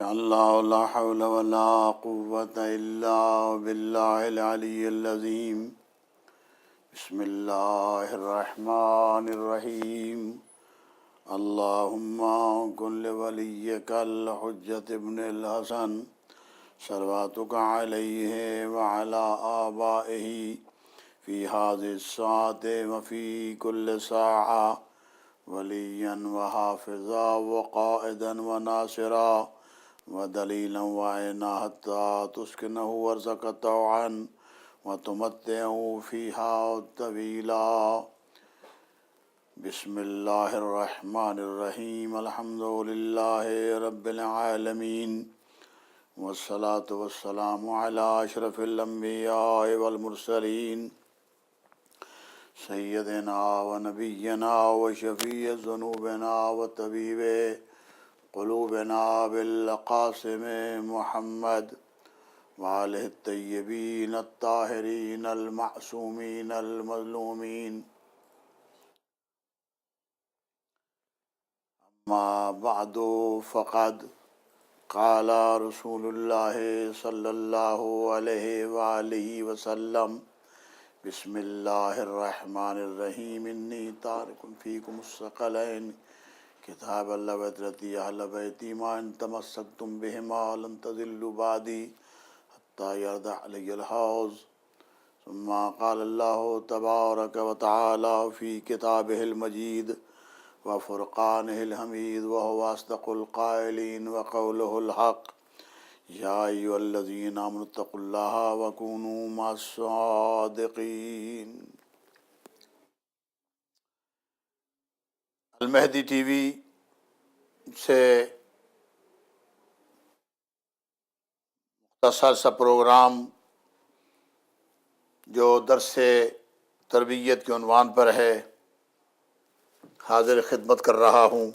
اللہ لا حول ولا قوة الا باللہ العلی العظیم بسم اللہ الرحمن الرحیم اللہم کن لولیک الحجۃ ابن الحسن صلواتک علیہ وعلی آبائہ فی هذه الساعة وفی کل ساعة ولیا وحافظا وقائدا وناصرا ودلیلا وعینا حتی تسکنہ ارضک طوعا وتمتعہ فیہا طویلا بسم اللہ الرحمن الرحیم الحمد للہ رب العالمین والصلاة والسلام علی اشرف الانبیاء والمرسلین سیدنا و نبینا و شفیع ذنوبنا و طبیب قلوبنا بالقاسم محمد وآلہ الطیبین الطاہرین المعصومین المظلومین اما بعد فقد قال رسول اللہ صلی اللہ علیہ وآلہ وسلم بسم اللہ الرحمن الرحیم انی تارک فیکم الثقلین کتاب اللہ وطرتی اہل بیتی ما ان تمسکتم بہما لن تضلوا بعدی حتی یرد علی الحوض ثم قال اللہ تبارک وتعالی فی کتابہ المجید وفرقانہ الحمید وہو اصدق القائلین وقولہ الحق یا ایھا الذین آمنوا اتقوا اللہ وکونوا مع الصادقین۔ المہدی ٹی وی سے مختصر سا پروگرام جو درس تربیت کے عنوان پر ہے حاضر خدمت کر رہا ہوں۔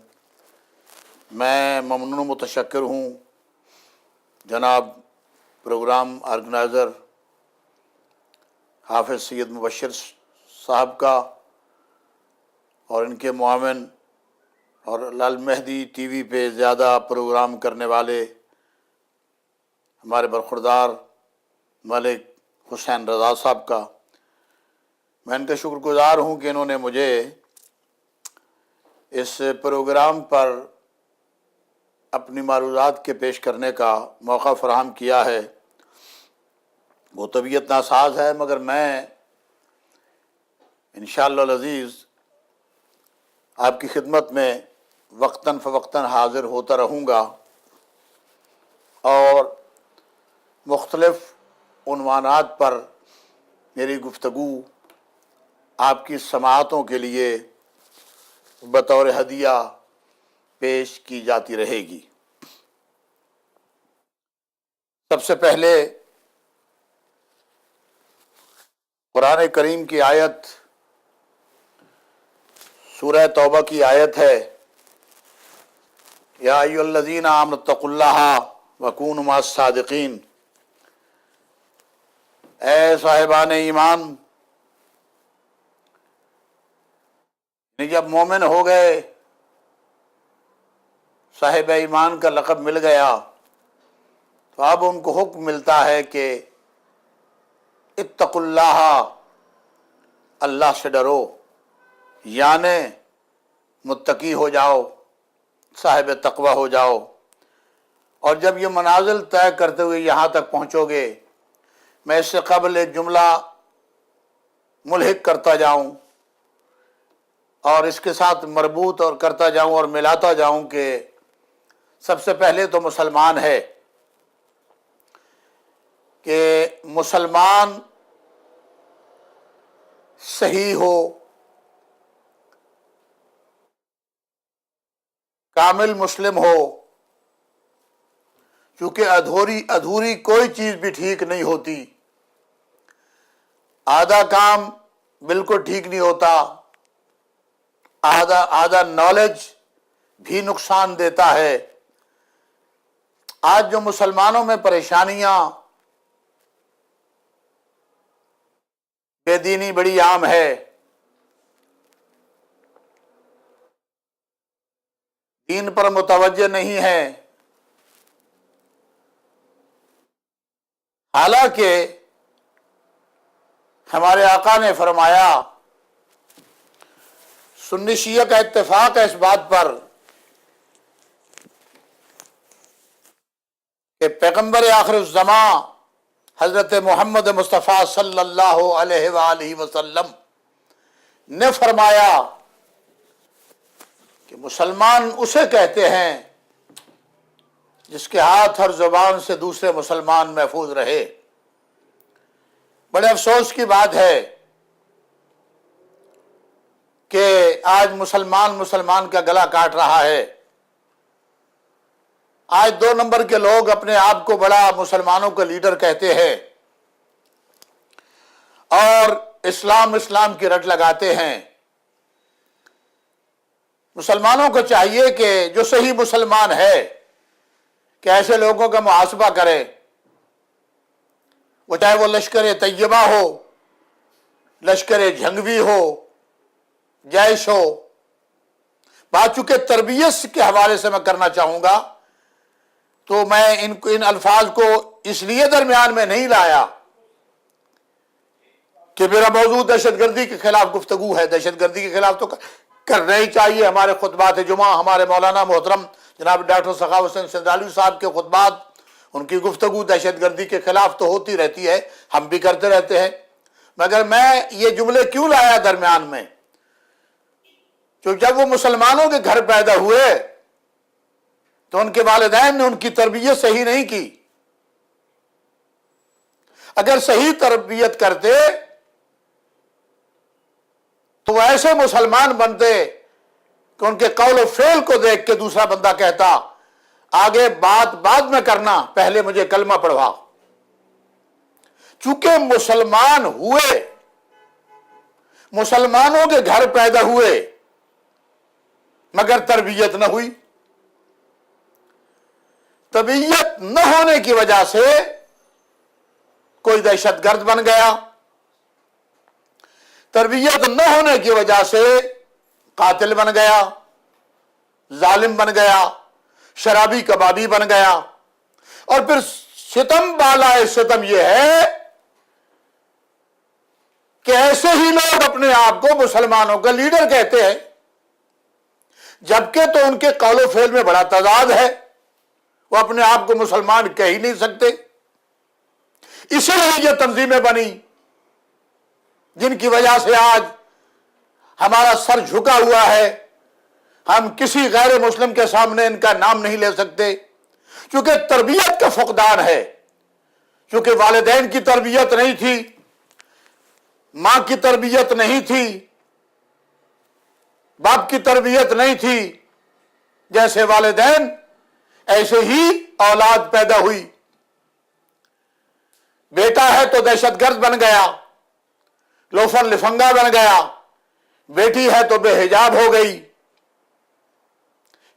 میں ممنون و متشکر ہوں جناب پروگرام آرگنائزر حافظ سید مبشر صاحب کا اور ان کے معاون اور المہدی ٹی وی پہ زیادہ پروگرام کرنے والے ہمارے برخوردار ملک حسین رضا صاحب کا۔ میں ان کا شکر گزار ہوں کہ انہوں نے مجھے اس پروگرام پر اپنی معروضات کے پیش کرنے کا موقع فراہم کیا ہے۔ وہ طبیعت ناساز ہے مگر میں انشاءاللہ العزیز آپ کی خدمت میں وقتاً فوقتاً حاضر ہوتا رہوں گا اور مختلف عنوانات پر میری گفتگو آپ کی سماعتوں کے لیے بطور ہدیہ پیش کی جاتی رہے گی۔ سب سے پہلے قرآن کریم کی آیت سورہ توبہ کی آیت ہے یا ایھا الذین آمنوا اتقوا اللہ وکونوا مع الصادقین۔ اے صاحبان ایمان، جب مومن ہو گئے، صاحب ایمان کا لقب مل گیا، تو اب ان کو حکم ملتا ہے کہ اتقوا اللہ، اللہ سے ڈرو، یعنی متقی ہو جاؤ، صاحب تقوی ہو جاؤ۔ اور جب یہ منازل طے کرتے ہوئے یہاں تک پہنچو گے، میں اس سے قبل ایک جملہ ملحق کرتا جاؤں اور اس کے ساتھ مربوط اور کرتا جاؤں اور ملاتا جاؤں کہ سب سے پہلے تو مسلمان ہے کہ مسلمان صحیح ہو، کامل مسلم ہو، چونکہ ادھوری کوئی چیز بھی ٹھیک نہیں ہوتی، آدھا کام بالکل ٹھیک نہیں ہوتا، آدھا نالج بھی نقصان دیتا ہے۔ آج جو مسلمانوں میں پریشانیاں، بے دینی بڑی عام ہے، دین پر متوجہ نہیں ہے، حالانکہ ہمارے آقا نے فرمایا، سنی شیعہ کا اتفاق ہے اس بات پر کہ پیغمبر آخر الزمان حضرت محمد مصطفیٰ صلی اللہ علیہ وآلہ وسلم نے فرمایا کہ مسلمان اسے کہتے ہیں جس کے ہاتھ اور زبان سے دوسرے مسلمان محفوظ رہے۔ بڑے افسوس کی بات ہے کہ آج مسلمان کا گلا کاٹ رہا ہے۔ آج 2 نمبر کے لوگ اپنے آپ کو بڑا مسلمانوں کا لیڈر کہتے ہیں اور اسلام کی رٹ لگاتے ہیں۔ مسلمانوں کو چاہیے کہ جو صحیح مسلمان ہے کہ ایسے لوگوں کا محاسبہ کرے، وہ چاہے وہ لشکر طیبہ ہو، لشکر جھنگوی ہو، جیش ہو۔ بات چونکہ تربیت کے حوالے سے میں کرنا چاہوں گا تو میں ان الفاظ کو اس لیے درمیان میں نہیں لایا کہ میرا موضوع دہشت گردی کے خلاف گفتگو ہے۔ دہشت گردی کے خلاف تو کرنا ہی چاہیے۔ ہمارے خطبات جمعہ، ہمارے مولانا محترم جناب ڈاکٹر سخاوت حسین سندھالوی صاحب کے خطبات، ان کی گفتگو دہشت گردی کے خلاف تو ہوتی رہتی ہے، ہم بھی کرتے رہتے ہیں۔ مگر میں یہ جملے کیوں لایا درمیان میں؟ جو جب وہ مسلمانوں کے گھر پیدا ہوئے تو ان کے والدین نے ان کی تربیت صحیح نہیں کی۔ اگر صحیح تربیت کرتے تو وہ ایسے مسلمان بنتے کہ ان کے قول و فعل کو دیکھ کے دوسرا بندہ کہتا آگے بات بعد میں کرنا، پہلے مجھے کلمہ پڑھوا۔ چونکہ مسلمان ہوئے، مسلمانوں کے گھر پیدا ہوئے، مگر تربیت نہ ہوئی۔ تربیت نہ ہونے کی وجہ سے کوئی دہشت گرد بن گیا، تربیت نہ ہونے کی وجہ سے قاتل بن گیا، ظالم بن گیا، شرابی کبابی بن گیا۔ اور پھر ستم بالائے ستم یہ ہے کہ ایسے ہی لوگ اپنے آپ کو مسلمانوں کا لیڈر کہتے ہیں، جبکہ تو ان کے قول و فعل میں بڑا تضاد ہے، وہ اپنے آپ کو مسلمان کہہ ہی نہیں سکتے۔ اسی لیے یہ تنظیمیں بنی جن کی وجہ سے آج ہمارا سر جھکا ہوا ہے، ہم کسی غیر مسلم کے سامنے ان کا نام نہیں لے سکتے، کیونکہ تربیت کا فقدان ہے، کیونکہ والدین کی تربیت نہیں تھی، ماں کی تربیت نہیں تھی، باپ کی تربیت نہیں تھی۔ جیسے والدین ایسے ہی اولاد پیدا ہوئی۔ بیٹا ہے تو دہشت گرد بن گیا، لوفر لفنگا بن گیا، بیٹی ہے تو بے حجاب ہو گئی،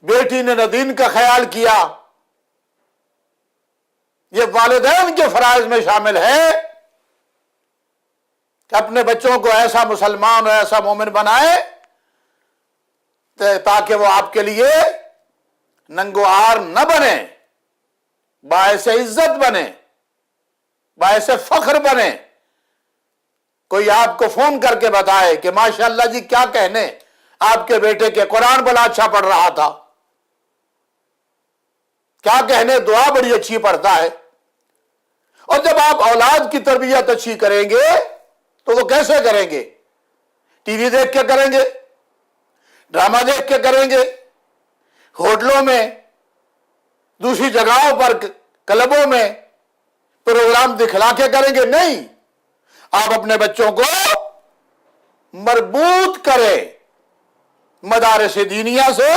بیٹی نے نہ دین کا خیال کیا۔ یہ والدین کے فرائض میں شامل ہے کہ اپنے بچوں کو ایسا مسلمان اور ایسا مومن بنائے تاکہ وہ آپ کے لیے ننگو آر نہ بنے، باعث عزت بنے، باعث فخر بنے۔ کوئی آپ کو فون کر کے بتائے کہ ماشاءاللہ جی کیا کہنے، آپ کے بیٹے کے قرآن بڑا اچھا پڑھ رہا تھا، کیا کہنے دعا بڑی اچھی پڑھتا ہے۔ اور جب آپ اولاد کی تربیت اچھی کریں گے تو وہ کیسے کریں گے؟ ٹی وی دیکھ کے کریں گے، ڈرامہ دیکھ کے کریں گے، ہوٹلوں میں، دوسری جگہوں پر، کلبوں میں پروگرام دکھلا کے کریں گے؟ نہیں، آپ اپنے بچوں کو مربوط کریں مدارس دینیہ سے،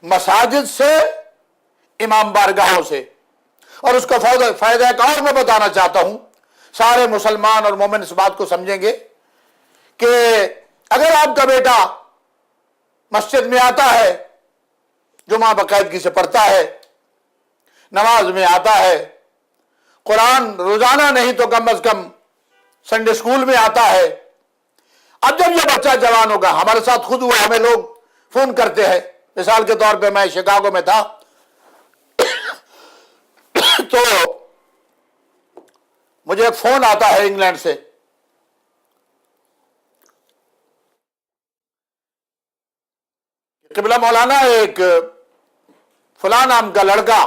مساجد سے، امام بارگاہوں سے۔ اور اس کا فائدہ ایک اور میں بتانا چاہتا ہوں، سارے مسلمان اور مومن اس بات کو سمجھیں گے کہ اگر آپ کا بیٹا مسجد میں آتا ہے، جمعہ باقاعدگی سے پڑھتا ہے، نماز میں آتا ہے، قرآن روزانہ نہیں تو کم از کم سنڈے اسکول میں آتا ہے، اب جب یہ بچہ جوان ہوگا، ہمارے ساتھ خود ہوا، ہمیں لوگ فون کرتے ہیں، مثال کے طور پہ میں شکاگو میں تھا تو مجھے ایک فون آتا ہے انگلینڈ سے، قبلہ مولانا ایک فلاں نام کا لڑکا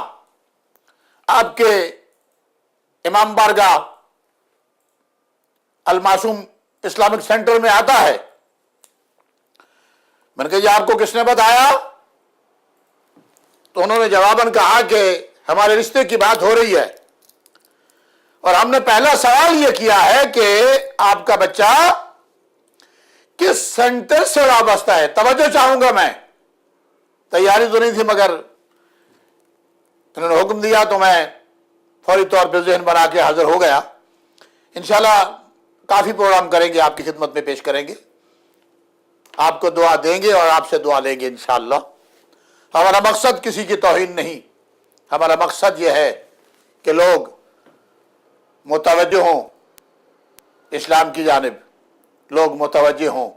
آپ کے امام بارگاہ المعصوم اسلامک سینٹر میں آتا ہے۔ میں نے کہا یہ آپ کو کس نے بتایا؟ تو انہوں نے جواباً کہا کہ ہمارے رشتے کی بات ہو رہی ہے، اور ہم نے پہلا سوال یہ کیا ہے کہ آپ کا بچہ کس سینٹر سے وابستہ ہے۔ توجہ چاہوں گا، میں تیاری تو نہیں تھی مگر انہوں نے حکم دیا تو میں فوری طور پہ ذہن بنا کے حاضر ہو گیا۔ انشاءاللہ کافی پروگرام کریں گے، آپ کی خدمت میں پیش کریں گے، آپ کو دعا دیں گے اور آپ سے دعا لیں گے انشاءاللہ۔ ہمارا مقصد کسی کی توہین نہیں، ہمارا مقصد یہ ہے کہ لوگ متوجہ ہوں اسلام کی جانب، لوگ متوجہ ہوں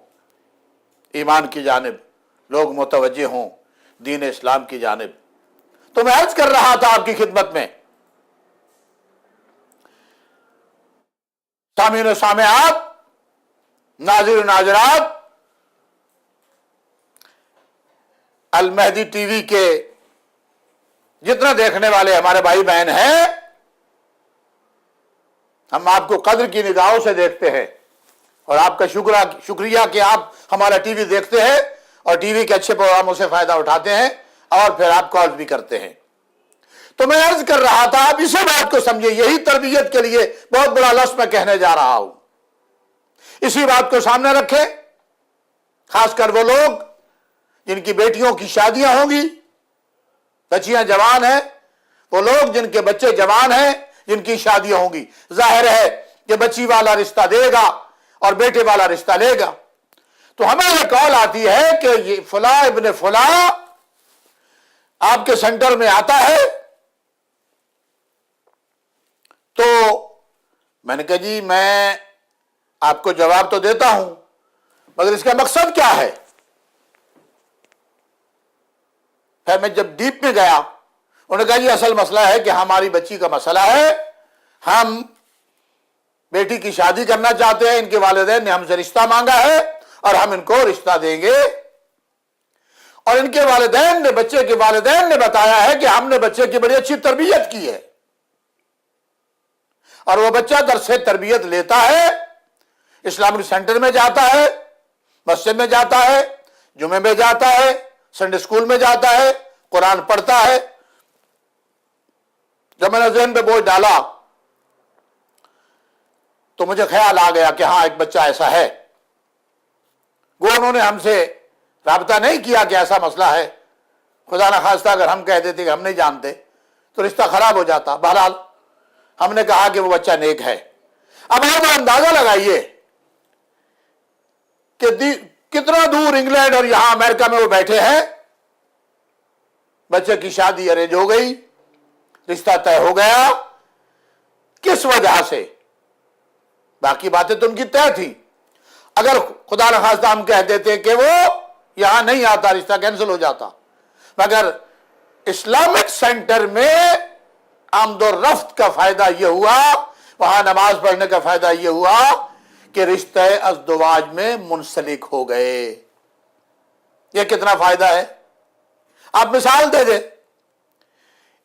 ایمان کی جانب، لوگ متوجہ ہوں دین اسلام کی جانب۔ تو میں عرض کر رہا تھا آپ کی خدمت میں، سامعین و سامعات، ناظرین و ناظرات، المہدی ٹی وی کے جتنا دیکھنے والے ہمارے بھائی بہن ہیں، ہم آپ کو قدر کی نگاہوں سے دیکھتے ہیں، اور آپ کا شکریہ کہ آپ ہمارا ٹی وی دیکھتے ہیں اور ٹی وی کے اچھے پروگراموں سے فائدہ اٹھاتے ہیں اور پھر آپ کال بھی کرتے ہیں۔ تو میں عرض کر رہا تھا، آپ اسی بات کو سمجھے، یہی تربیت کے لیے بہت بڑا لفظ میں کہنے جا رہا ہوں۔ اسی بات کو سامنے رکھیں، خاص کر وہ لوگ جن کی بیٹیوں کی شادیاں ہوں گی، بچیاں جوان ہیں، وہ لوگ جن کے بچے جوان ہیں، جن کی شادیاں ہوں گی، ظاہر ہے کہ بچی والا رشتہ دے گا اور بیٹے والا رشتہ لے گا۔ تو ہمیں یہ کال آتی ہے کہ یہ فلاں ابن فلاں آپ کے سینٹر میں آتا ہے، تو میں نے کہا جی میں آپ کو جواب تو دیتا ہوں مگر اس کا مقصد کیا ہے؟ پھر میں جب ڈیپ میں گیا، انہوں نے کہا جی اصل مسئلہ ہے کہ ہماری بچی کا مسئلہ ہے، ہم بیٹی کی شادی کرنا چاہتے ہیں، ان کے والدین نے ہم سے رشتہ مانگا ہے اور ہم ان کو رشتہ دیں گے، اور ان کے والدین نے، بچے کے والدین نے بتایا ہے کہ ہم نے بچے کی بڑی اچھی تربیت کی ہے، اور وہ بچہ درس تربیت لیتا ہے، اسلامک سینٹر میں جاتا ہے، مسجد میں جاتا ہے، جمعے میں جاتا ہے، سنڈے اسکول میں جاتا ہے، قرآن پڑھتا ہے۔ جب میں نے ذہن پہ بوجھ ڈالا تو مجھے خیال آ گیا کہ ہاں ایک بچہ ایسا ہے، وہ انہوں نے ہم سے رابطہ نہیں کیا کہ ایسا مسئلہ ہے، خدا نخواستہ اگر ہم کہہ دیتے کہ ہم نہیں جانتے تو رشتہ خراب ہو جاتا۔ بہرحال ہم نے کہا کہ وہ بچہ نیک ہے۔ اب آپ اندازہ لگائیے کہ کتنا دور انگلینڈ اور یہاں امریکہ میں وہ بیٹھے ہیں، بچے کی شادی ارینج ہو گئی، رشتہ طے ہو گیا، کس وجہ سے؟ باقی باتیں تو ان کی طے تھی، اگر خدا نخواستہ ہم کہہ دیتے کہ وہ یہاں نہیں آتا، رشتہ کینسل ہو جاتا، مگر اسلامک سینٹر میں آمد و رفت کا فائدہ یہ ہوا، وہاں نماز پڑھنے کا فائدہ یہ ہوا کہ رشتہ ازدواج میں منسلک ہو گئے۔ یہ کتنا فائدہ ہے؟ آپ مثال دے دیں،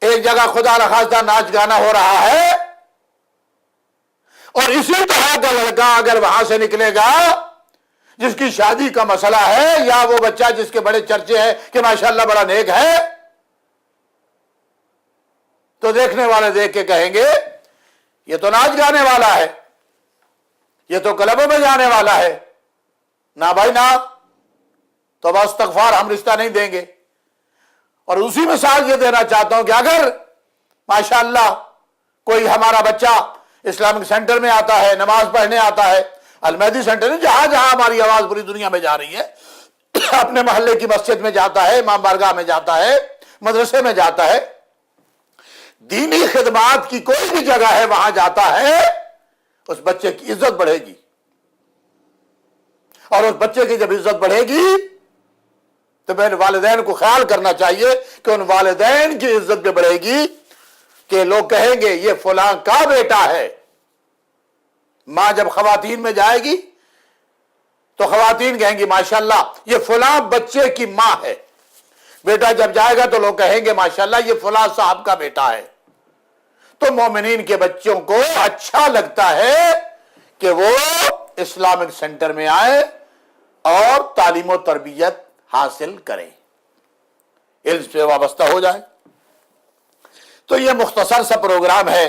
ایک جگہ خدا نخواستہ ناچ گانا ہو رہا ہے، اور اسی طرح کا لڑکا اگر وہاں سے نکلے گا جس کی شادی کا مسئلہ ہے، یا وہ بچہ جس کے بڑے چرچے ہیں کہ ماشاءاللہ بڑا نیک ہے، تو دیکھنے والے دیکھ کے کہیں گے یہ تو ناچ گانے والا ہے، یہ تو کلبوں میں جانے والا ہے، نہ بھائی نہ، تو بس استغفار، ہم رشتہ نہیں دیں گے۔ اور اسی مثال یہ دینا چاہتا ہوں کہ اگر ماشاءاللہ کوئی ہمارا بچہ اسلامک سینٹر میں آتا ہے، نماز پڑھنے آتا ہے، المہدی سینٹر میں، جہاں جہاں ہماری آواز پوری دنیا میں جا رہی ہے، اپنے محلے کی مسجد میں جاتا ہے، امام بارگاہ میں جاتا ہے، مدرسے میں جاتا ہے، دینی خدمات کی کوئی بھی جگہ ہے وہاں جاتا ہے، اس بچے کی عزت بڑھے گی، اور اس بچے کی جب عزت بڑھے گی تو میرے والدین کو خیال کرنا چاہیے کہ ان والدین کی عزت بھی بڑھے گی کہ لوگ کہیں گے یہ فلاں کا بیٹا ہے، ماں جب خواتین میں جائے گی تو خواتین کہیں گی ماشاءاللہ یہ فلاں بچے کی ماں ہے، بیٹا جب جائے گا تو لوگ کہیں گے ماشاءاللہ یہ فلاں صاحب کا بیٹا ہے۔ تو مومنین کے بچوں کو اچھا لگتا ہے کہ وہ اسلامک سینٹر میں آئے اور تعلیم و تربیت حاصل کریں، علم سے وابستہ ہو جائے۔ تو یہ مختصر سا پروگرام ہے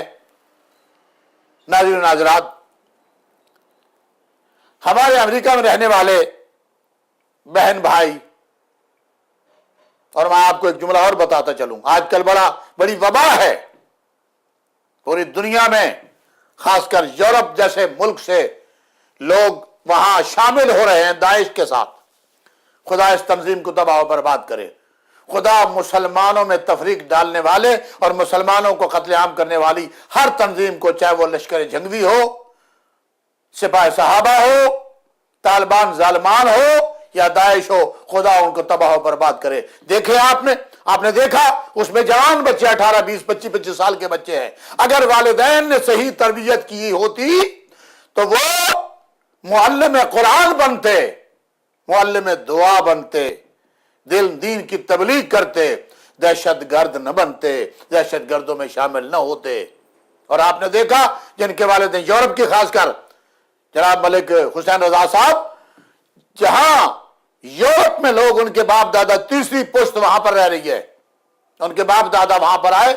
ناظرین و ناظرات۔ ہمارے امریکہ میں رہنے والے بہن بھائی، اور میں آپ کو ایک جملہ اور بتاتا چلوں، آج کل بڑی وبا ہے پوری دنیا میں، خاص کر یورپ جیسے ملک سے لوگ وہاں شامل ہو رہے ہیں داعش کے ساتھ۔ خدا اس تنظیم کو تباہ و برباد کرے، خدا مسلمانوں میں تفریق ڈالنے والے اور مسلمانوں کو قتل عام کرنے والی ہر تنظیم کو، چاہے وہ لشکر جنگی ہو، سپاہ صحابہ ہو، طالبان ظالمان ہو یا داعش ہو، خدا ان کو تباہ و برباد کرے۔ دیکھیں آپ نے دیکھا اس میں جوان بچے 18 20 25 سال کے بچے ہیں، اگر والدین نے صحیح تربیت کی ہوتی تو وہ معلم قرآن بنتے، معلم دعا بنتے، دین کی تبلیغ کرتے، دہشت گرد نہ بنتے، دہشت گردوں میں شامل نہ ہوتے۔ اور آپ نے دیکھا جن کے والدین یورپ کی، خاص کر جناب ملک حسین رضا صاحب، جہاں یورپ میں لوگ ان کے باپ دادا تیسری پشت وہاں پر رہ رہی ہے، ان کے باپ دادا وہاں پر آئے،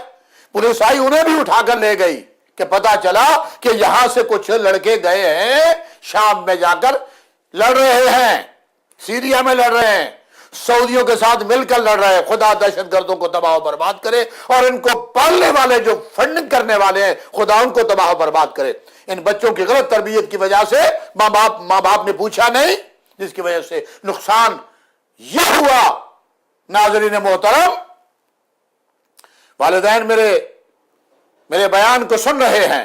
پولیس آئی انہیں بھی اٹھا کر لے گئی کہ پتا چلا کہ یہاں سے کچھ لڑکے گئے ہیں شام میں جا کر لڑ رہے ہیں، سیریا میں لڑ رہے ہیں، سعودیوں کے ساتھ مل کر لڑ رہے ہیں۔ خدا دہشت گردوں کو تباہ و برباد کرے، اور ان کو پالنے والے جو فنڈنگ کرنے والے ہیں خدا ان کو تباہ و برباد کرے۔ ان بچوں کی غلط تربیت کی وجہ سے ماں باپ نے پوچھا نہیں، جس کی وجہ سے نقصان یہ ہوا۔ ناظرین محترم، والدین میرے بیان کو سن رہے ہیں،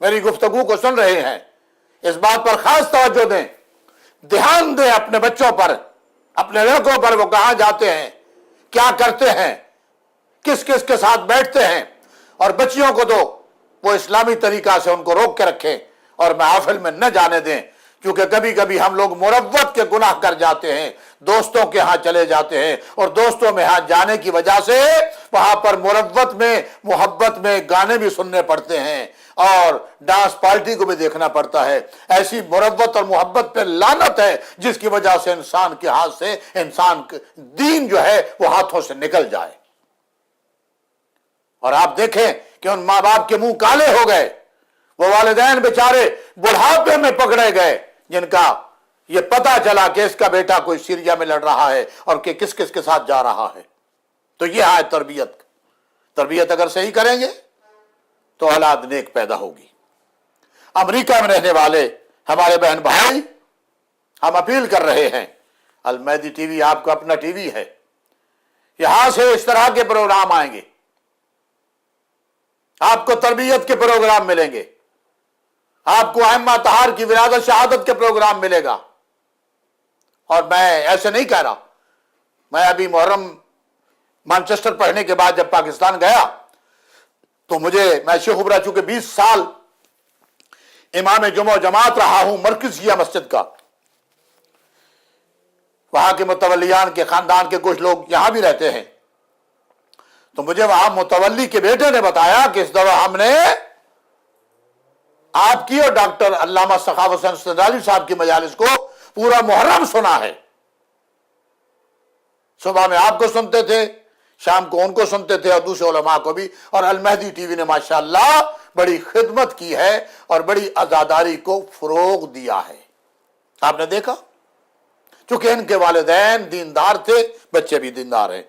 میری گفتگو کو سن رہے ہیں، اس بات پر خاص توجہ دیں، دھیان دیں اپنے بچوں پر، اپنے لڑکوں پر، وہ کہاں جاتے ہیں، کیا کرتے ہیں، کس کس کے ساتھ بیٹھتے ہیں، اور بچیوں کو تو وہ اسلامی طریقہ سے ان کو روک کے رکھیں اور محافل میں نہ جانے دیں، کیونکہ کبھی کبھی ہم لوگ مروت کے گناہ کر جاتے ہیں، دوستوں کے ہاں چلے جاتے ہیں، اور دوستوں میں ہاں جانے کی وجہ سے وہاں پر مروت میں، محبت میں گانے بھی سننے پڑتے ہیں اور ڈانس پارٹی کو بھی دیکھنا پڑتا ہے۔ ایسی مروت اور محبت پہ لعنت ہے جس کی وجہ سے انسان کے ہاتھ سے انسان دین جو ہے وہ ہاتھوں سے نکل جائے۔ اور آپ دیکھیں کہ ان ماں باپ کے منہ کالے ہو گئے، وہ والدین بیچارے بڑھاپے میں پکڑے گئے جن کا یہ پتا چلا کہ اس کا بیٹا کوئی سیریا میں لڑ رہا ہے اور کہ کس کس کے ساتھ جا رہا ہے۔ تو یہ ہے تربیت اگر صحیح کریں گے تو اولاد نیک پیدا ہوگی۔ امریکہ میں رہنے والے ہمارے بہن بھائی، ہم اپیل کر رہے ہیں، المہدی ٹی وی آپ کا اپنا ٹی وی ہے، یہاں سے اس طرح کے پروگرام آئیں گے، آپ کو تربیت کے پروگرام ملیں گے، آپ کو ائمہ طہار کی ولادت شہادت کے پروگرام ملے گا۔ اور میں ایسے نہیں کہہ رہا، میں ابھی محرم مانچسٹر پڑھنے کے بعد جب پاکستان گیا تو میں شیخ ابرا چونکہ 20 سال امام جمعہ جماعت رہا ہوں مرکزیہ مسجد کا، وہاں کے متولیان کے خاندان کے کچھ لوگ یہاں بھی رہتے ہیں، تو مجھے وہاں متولی کے بیٹے نے بتایا کہ اس دفعہ ہم نے آپ کی اور ڈاکٹر علامہ سخاوت حسین سنجاری صاحب کی مجالس کو پورا محرم سنا ہے۔ صبح میں آپ کو سنتے تھے، شام کو ان کو سنتے تھے اور دوسرے علماء کو بھی، اور المہدی ٹی وی نے ماشاءاللہ بڑی خدمت کی ہے اور بڑی عزاداری کو فروغ دیا ہے۔ آپ نے دیکھا، چونکہ ان کے والدین دیندار تھے، بچے بھی دیندار ہیں۔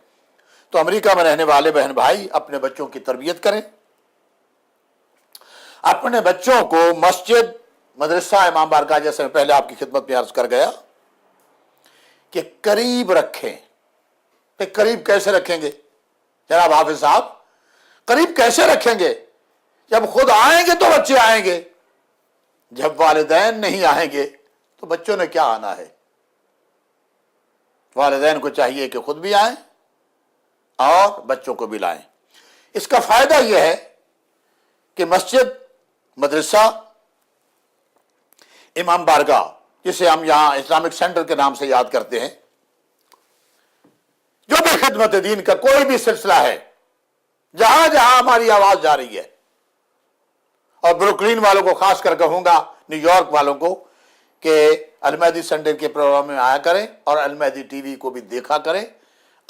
تو امریکہ میں رہنے والے بہن بھائی اپنے بچوں کی تربیت کریں، اپنے بچوں کو مسجد، مدرسہ، امام بارگاہ، جیسے میں پہلے آپ کی خدمت میں عرض کر گیا کہ قریب رکھیں۔ قریب کیسے رکھیں گے جناب حافظ صاحب؟ قریب کیسے رکھیں گے؟ جب خود آئیں گے تو بچے آئیں گے، جب والدین نہیں آئیں گے تو بچوں نے کیا آنا ہے؟ والدین کو چاہیے کہ خود بھی آئیں اور بچوں کو بھی لائیں۔ اس کا فائدہ یہ ہے کہ مسجد، مدرسہ امام بارگاہ جسے ہم یہاں اسلامک سینٹر کے نام سے یاد کرتے ہیں، جو بھی خدمت دین کا کوئی بھی سلسلہ ہے، جہاں جہاں ہماری آواز جا رہی ہے، اور بروکلین والوں کو خاص کر کہوں گا، نیو یارک والوں کو، کہ المہدی سنڈے کے پروگرام میں آیا کریں اور المہدی ٹی وی کو بھی دیکھا کریں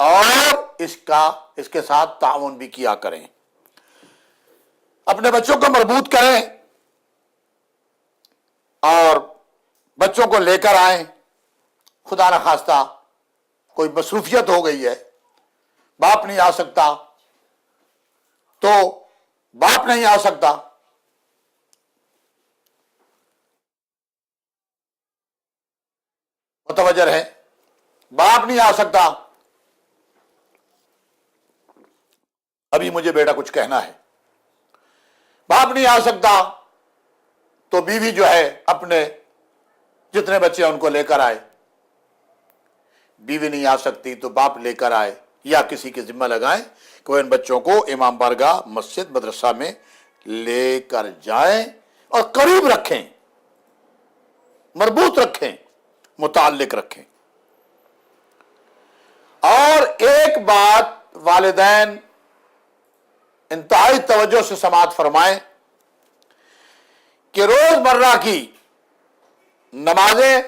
اور اس کے ساتھ تعاون بھی کیا کریں، اپنے بچوں کو مربوط کریں اور بچوں کو لے کر آئیں۔ خدا نخواستہ کوئی مصروفیت ہو گئی ہے، باپ نہیں آ سکتا تو باپ نہیں آ سکتا، متوجہ ہے، باپ نہیں آ سکتا، ابھی مجھے بیٹا کچھ کہنا ہے، باپ نہیں آ سکتا تو بیوی جو ہے اپنے جتنے بچے ان کو لے کر آئے، بیوی نہیں آ سکتی تو باپ لے کر آئے یا کسی کے ذمہ لگائیں کہ وہ ان بچوں کو امام بارگاہ مسجد مدرسہ میں لے کر جائیں اور قریب رکھیں، مربوط رکھیں، متعلق رکھیں۔ اور ایک بات والدین انتہائی توجہ سے سماعت فرمائیں کہ روزمرہ کی نمازیں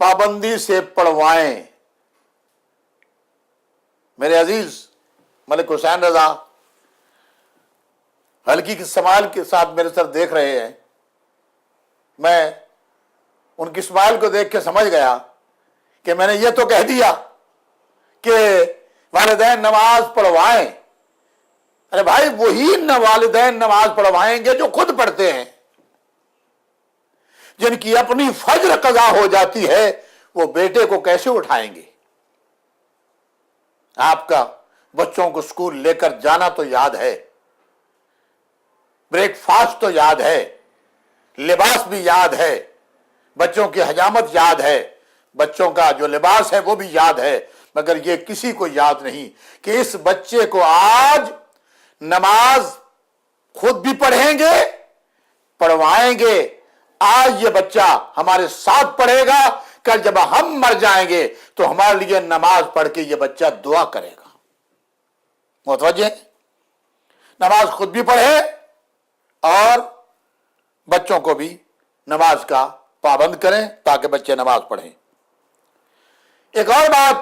پابندی سے پڑھوائیں۔ میرے عزیز ملک حسین رضا ہلکی کی سمائل کے ساتھ میرے سر دیکھ رہے ہیں، میں ان کی سمائل کو دیکھ کے سمجھ گیا کہ میں نے یہ تو کہہ دیا کہ والدین نماز پڑھوائیں۔ ارے بھائی، وہی والدین نماز پڑھوائیں گے جو خود پڑھتے ہیں، جن کی اپنی فجر قضا ہو جاتی ہے، وہ بیٹے کو کیسے اٹھائیں گے؟ آپ کا بچوں کو اسکول لے کر جانا تو یاد ہے، بریک فاسٹ تو یاد ہے، لباس بھی یاد ہے، بچوں کی حجامت یاد ہے، بچوں کا جو لباس ہے وہ بھی یاد ہے، مگر یہ کسی کو یاد نہیں کہ اس بچے کو آج نماز خود بھی پڑھیں گے، پڑھوائیں گے۔ آج یہ بچہ ہمارے ساتھ پڑھے گا، کل جب ہم مر جائیں گے تو ہمارے لیے نماز پڑھ کے یہ بچہ دعا کرے گا۔ متوجہ؟ نماز خود بھی پڑھے اور بچوں کو بھی نماز کا پابند کریں تاکہ بچے نماز پڑھیں۔ ایک اور بات،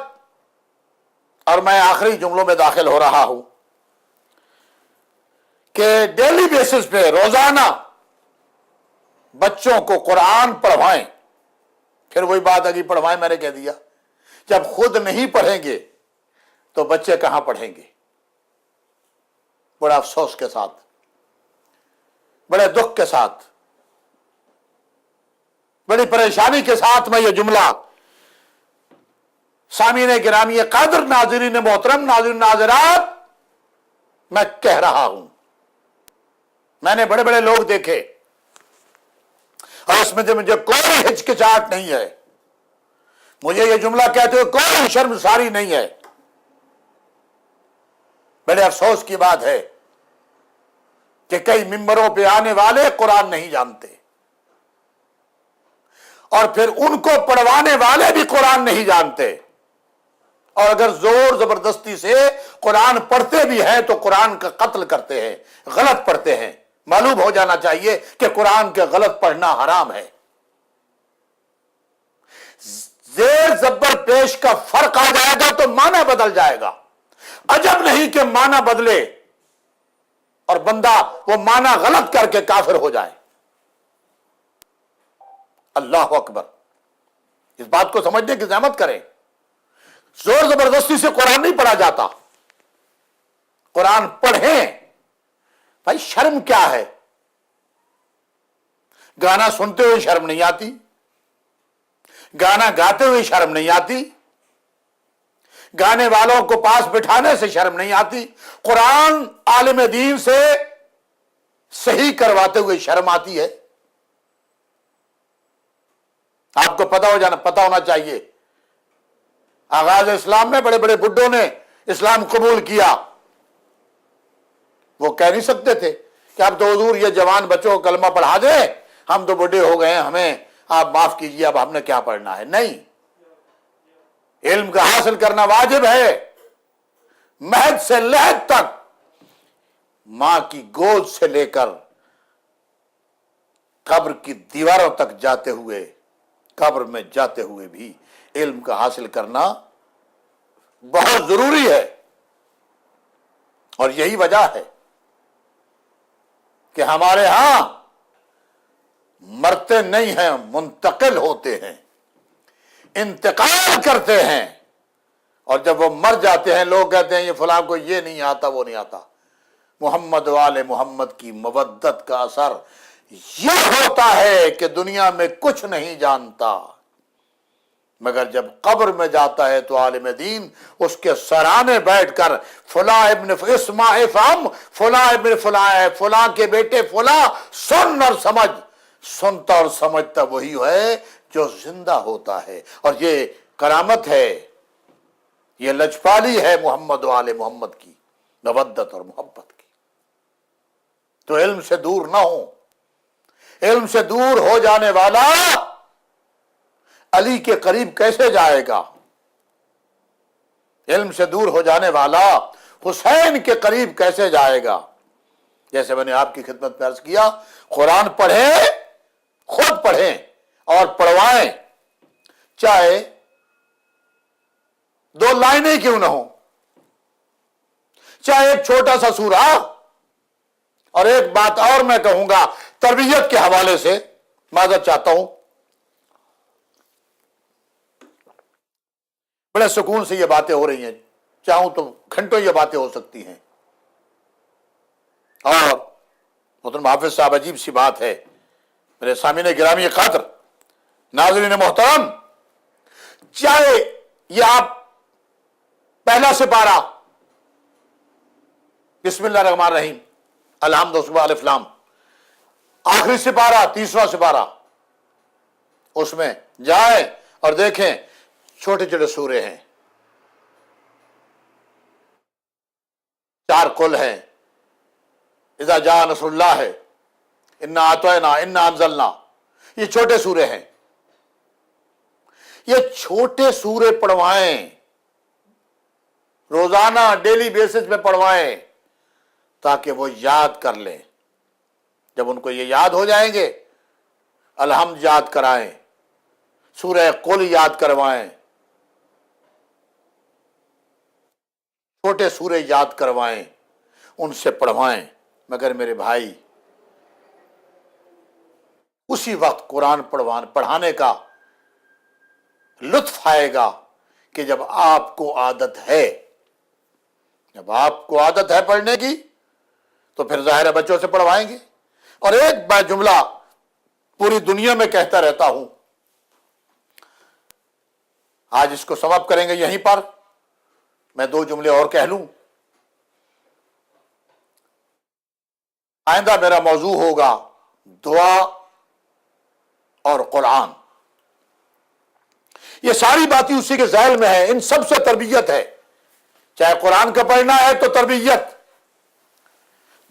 اور میں آخری جملوں میں داخل ہو رہا ہوں، کہ ڈیلی بیسس پہ روزانہ بچوں کو قرآن پڑھوائیں۔ پھر وہی بات اگی پڑھوائیں، میں نے کہہ دیا، جب خود نہیں پڑھیں گے تو بچے کہاں پڑھیں گے؟ بڑا افسوس کے ساتھ، بڑے دکھ کے ساتھ، بڑی پریشانی کے ساتھ میں یہ جملہ سامعین گرامی قادر، ناظرین محترم، ناظرین ناظرات، میں کہہ رہا ہوں۔ میں نے بڑے بڑے لوگ دیکھے اور اس میں مجھے کوئی ہچکچاہٹ نہیں ہے، مجھے یہ جملہ کہتے ہوئے کوئی شرمساری نہیں ہے۔ بڑے افسوس کی بات ہے کہ کئی ممبروں پہ آنے والے قرآن نہیں جانتے، اور پھر ان کو پڑھوانے والے بھی قرآن نہیں جانتے، اور اگر زور زبردستی سے قرآن پڑھتے بھی ہیں تو قرآن کا قتل کرتے ہیں، غلط پڑھتے ہیں۔ معلوم ہو جانا چاہیے کہ قرآن کے غلط پڑھنا حرام ہے۔ زیر زبر پیش کا فرق آ جائے گا تو معنی بدل جائے گا۔ عجب نہیں کہ معنی بدلے اور بندہ وہ معنی غلط کر کے کافر ہو جائے۔ اللہ اکبر، اس بات کو سمجھنے کی زحمت کریں۔ زور زبردستی سے قرآن نہیں پڑھا جاتا، قرآن پڑھیں۔ بھائی شرم کیا ہے؟ گانا سنتے ہوئے شرم نہیں آتی؟ گانا گاتے ہوئے شرم نہیں آتی؟ گانے والوں کو پاس بٹھانے سے شرم نہیں آتی؟ قرآن عالم دین سے صحیح کرواتے ہوئے شرم آتی ہے؟ آپ کو پتا ہونا چاہیے، آغاز اسلام میں بڑے بڑے بڈھوں نے اسلام قبول کیا، وہ کہہ نہیں سکتے تھے کہ اب تو حضور یہ جوان بچوں کو کلمہ پڑھا دے ہم تو بڑھے ہو گئے ہیں، ہمیں آپ معاف کیجیے، اب ہم نے کیا پڑھنا ہے؟ نہیں، علم کا حاصل کرنا واجب ہے، مہد سے لحد تک، ماں کی گود سے لے کر قبر کی دیواروں تک جاتے ہوئے، قبر میں جاتے ہوئے بھی علم کا حاصل کرنا بہت ضروری ہے۔ اور یہی وجہ ہے کہ ہمارے ہاں مرتے نہیں ہیں، منتقل ہوتے ہیں، انتقال کرتے ہیں، اور جب وہ مر جاتے ہیں لوگ کہتے ہیں یہ فلاں کو یہ نہیں آتا، وہ نہیں آتا۔ محمد والے محمد کی مودت کا اثر یہ ہوتا ہے کہ دنیا میں کچھ نہیں جانتا، مگر جب قبر میں جاتا ہے تو عالم دین اس کے سرانے بیٹھ کر فلاں ابن اسماء افہم، فلاں ابن فلاں ہے، فلاں کے بیٹے فلاں، سن اور سمجھ، سنتا اور سمجھتا وہی ہے جو زندہ ہوتا ہے۔ اور یہ کرامت ہے، یہ لجپالی ہے محمد والے محمد کی مودت اور محبت کی۔ تو علم سے دور نہ ہو، علم سے دور ہو جانے والا علی کے قریب کیسے جائے گا؟ علم سے دور ہو جانے والا حسین کے قریب کیسے جائے گا؟ جیسے میں نے آپ کی خدمت میں عرض کیا، قرآن پڑھیں، خود پڑھیں اور پڑھوائیں، چاہے 2 لائنیں کیوں نہ ہوں، چاہے ایک چھوٹا سا سورہ۔ اور ایک بات اور میں کہوں گا تربیت کے حوالے سے، معذرت چاہتا ہوں، بڑے سکون سے یہ باتیں ہو رہی ہیں، چاہوں تو گھنٹوں یہ باتیں ہو سکتی ہیں۔ اور محترم حافظ صاحب، عجیب سی بات ہے، میرے سامعین گرامی قدر، ناظرین محترم، چاہے یہ آپ پہلا سپارہ بسم اللہ الرحمن الرحیم الحمد للہ الف لام، آخری سپارہ 30واں سپارہ، اس میں جائیں اور دیکھیں چھوٹے چھوٹے سورے ہیں، 4 قل ہیں، اذا جاء نصر اللہ ہے، انا اعطینا، انا انزلنا، یہ چھوٹے سورے ہیں۔ یہ چھوٹے سورے پڑھوائیں، روزانہ ڈیلی بیسس پہ پڑھوائیں، تاکہ وہ یاد کر لیں۔ جب ان کو یہ یاد ہو جائیں گے، الحمد یاد کرائیں، سورہ قل یاد کروائیں، چھوٹے سورے یاد کروائیں، ان سے پڑھوائیں۔ مگر میرے بھائی، اسی وقت قرآن پڑھانے کا لطف آئے گا کہ جب آپ کو عادت ہے، جب آپ کو عادت ہے پڑھنے کی، تو پھر ظاہر ہے بچوں سے پڑھوائیں گے۔ اور ایک بار جملہ پوری دنیا میں کہتا رہتا ہوں، آج اس کو سماپت کریں گے یہیں پر، میں 2 جملے اور کہہ لوں۔ آئندہ میرا موضوع ہوگا دعا اور قرآن۔ یہ ساری باتیں اسی کے ذیل میں ہے، ان سب سے تربیت ہے۔ چاہے قرآن کا پڑھنا ہے تو تربیت،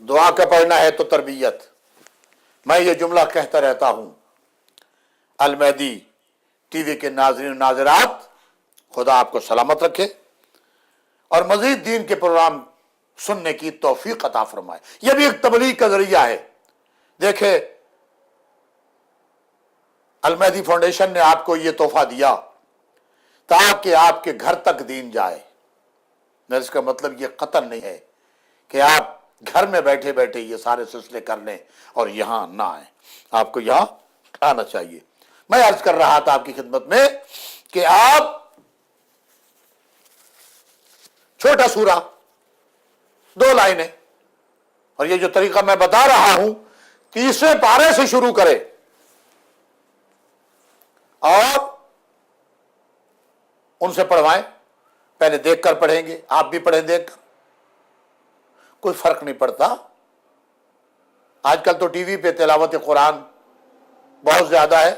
دعا کا پڑھنا ہے تو تربیت۔ میں یہ جملہ کہتا رہتا ہوں، المہدی ٹی وی کے ناظرین و ناظرات، خدا آپ کو سلامت رکھے اور مزید دین کے پروگرام سننے کی توفیق عطا فرمائے۔ یہ بھی ایک تبلیغ کا ذریعہ ہے۔ دیکھیں، المہدی فاؤنڈیشن نے آپ کو یہ تحفہ دیا تاکہ آپ کے گھر تک دین جائے۔ اس کا مطلب یہ قطعاً نہیں ہے کہ آپ گھر میں بیٹھے بیٹھے یہ سارے سلسلے کر لیں اور یہاں نہ آئیں، آپ کو یہاں آنا چاہیے۔ میں عرض کر رہا تھا آپ کی خدمت میں کہ آپ چھوٹا سورہ 2 لائنیں، اور یہ جو طریقہ میں بتا رہا ہوں 30ویں پارے سے شروع کرے، اور ان سے پڑھوائیں۔ پہلے دیکھ کر پڑھیں گے، آپ بھی پڑھیں دیکھ کر، کوئی فرق نہیں پڑتا۔ آج کل تو ٹی وی پہ تلاوت قرآن بہت زیادہ ہے،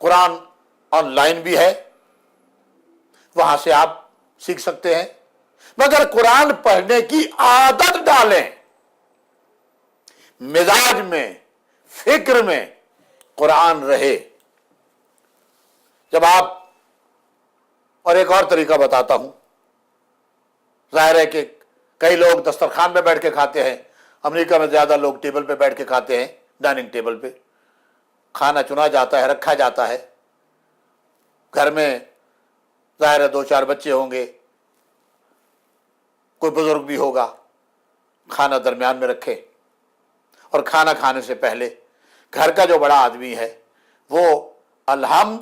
قرآن آن لائن بھی ہے، وہاں سے آپ سیکھ سکتے ہیں۔ مگر قرآن پڑھنے کی عادت ڈالیں، مزاج میں، فکر میں قرآن رہے. جب آپ، اور ایک اور طریقہ بتاتا ہوں، ظاہر ہے کہ کئی لوگ دسترخوان پہ بیٹھ کے کھاتے ہیں. امریکہ میں زیادہ لوگ ٹیبل پہ بیٹھ کے کھاتے ہیں، ڈائننگ ٹیبل پہ کھانا چنا جاتا ہے، رکھا جاتا ہے. گھر میں ظاہر ہے 2-4 بچے ہوں گے، کوئی بزرگ بھی ہوگا، کھانا درمیان میں رکھے، اور کھانا کھانے سے پہلے گھر کا جو بڑا آدمی ہے وہ الحمد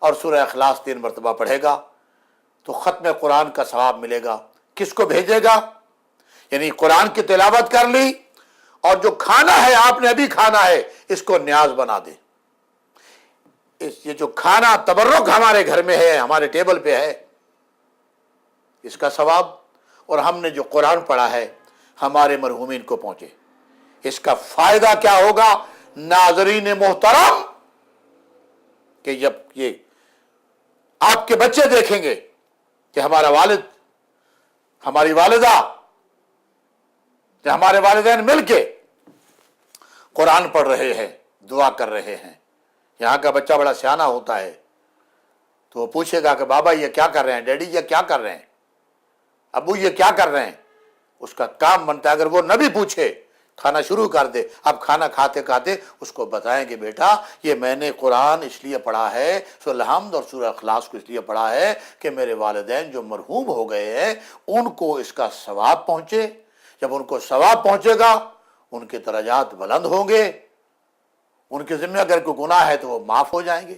اور سورہ اخلاص 3 مرتبہ پڑھے گا تو ختم قرآن کا ثواب ملے گا. کس کو بھیجے گا؟ یعنی قرآن کی تلاوت کر لی، اور جو کھانا ہے آپ نے ابھی کھانا ہے اس کو نیاز بنا دے. یہ جو کھانا تبرک ہمارے گھر میں ہے، ہمارے ٹیبل پہ ہے، اس کا ثواب، اور ہم نے جو قرآن پڑھا ہے ہمارے مرحومین کو پہنچے. اس کا فائدہ کیا ہوگا ناظرین محترم؟ کہ جب یہ آپ کے بچے دیکھیں گے کہ ہمارا والد، ہماری والدہ یا ہمارے والدین مل کے قرآن پڑھ رہے ہیں، دعا کر رہے ہیں. یہاں کا بچہ بڑا سیانہ ہوتا ہے تو وہ پوچھے گا کہ بابا یہ کیا کر رہے ہیں، ڈیڈی یہ کیا کر رہے ہیں، ابو یہ کیا کر رہے ہیں. اس کا کام بنتا ہے اگر وہ نہ بھی پوچھے، کھانا شروع کر دے، اب کھانا کھاتے کھاتے اس کو بتائیں گے بیٹا یہ میں نے قرآن اس لیے پڑھا ہے، سورہ الحمد اور سورہ اخلاص کو اس لیے پڑھا ہے کہ میرے والدین جو مرحوم ہو گئے ہیں ان کو اس کا ثواب پہنچے. جب ان کو ثواب پہنچے گا ان کے درجات بلند ہوں گے، ان کے ذمہ اگر کوئی گناہ ہے تو وہ معاف ہو جائیں گے.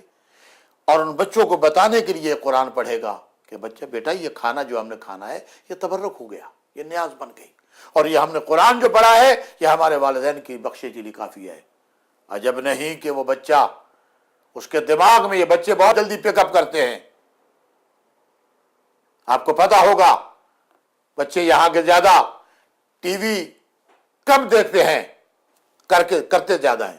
اور ان بچوں کو بتانے کے لیے قرآن پڑھے گا کہ بچہ بیٹا یہ کھانا جو ہم نے کھانا ہے یہ تبرک ہو گیا، یہ نیاز بن گئی، اور یہ ہم نے قرآن جو پڑھا ہے یہ ہمارے والدین کی بخشش کے لیے کافی ہے. عجب نہیں کہ وہ بچہ، اس کے دماغ میں، یہ بچے بہت جلدی پک اپ کرتے ہیں. آپ کو پتا ہوگا بچے یہاں کے زیادہ ٹی وی کم دیکھتے ہیں، کرتے زیادہ ہیں،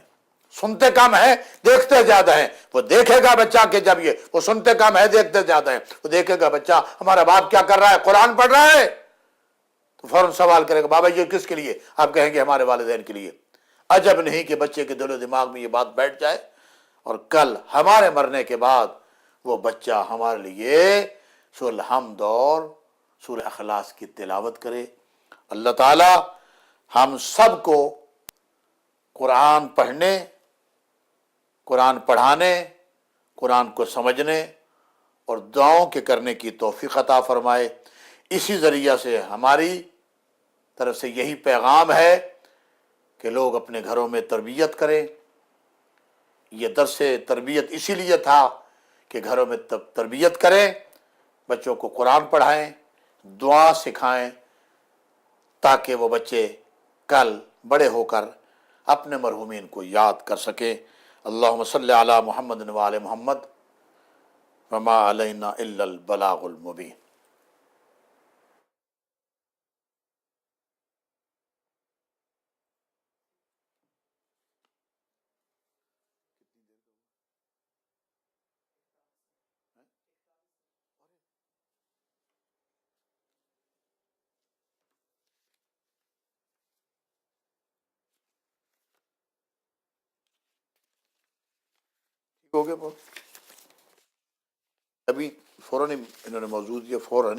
سنتے کم ہیں دیکھتے زیادہ ہیں. وہ دیکھے گا بچہ کہ جب یہ وہ سنتے کم ہے دیکھتے زیادہ ہیں، وہ دیکھے گا بچہ ہمارا باپ کیا کر رہا ہے، قرآن پڑھ رہا ہے، تو فوراً سوال کرے گا بابا یہ کس کے لیے؟ آپ کہیں گے ہمارے والدین کے لیے. عجب نہیں کہ بچے کے دل و دماغ میں یہ بات بیٹھ جائے اور کل ہمارے مرنے کے بعد وہ بچہ ہمارے لیے سورہ الحمد اور سورہ اخلاص کی تلاوت کرے. اللہ تعالی ہم سب کو قرآن پڑھنے، قرآن پڑھانے، قرآن کو سمجھنے اور دعاؤں کے کرنے کی توفیق عطا فرمائے. اسی ذریعہ سے ہماری طرف سے یہی پیغام ہے کہ لوگ اپنے گھروں میں تربیت کریں. یہ درس تربیت اسی لیے تھا کہ گھروں میں تربیت کریں، بچوں کو قرآن پڑھائیں، دعا سکھائیں، تاکہ وہ بچے کل بڑے ہو کر اپنے مرحومین کو یاد کر سکیں. اللہم صلی علی محمد و آل محمد وما علینا الا البلاغ المبین. ہو گیا بہت ابھی فوراً ہی انہوں نے موضوع دیا، فوراً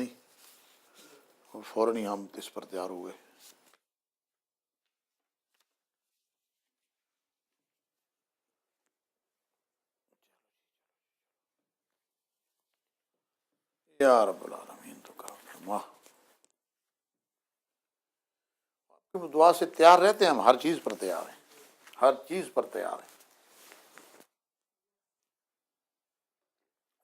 ہی ہم اس پر تیار ہوئے. یا رب العالمین تو کرم فرما. دعا سے تیار رہتے ہیں، ہم ہر چیز پر تیار ہیں، ہر چیز پر تیار ہیں.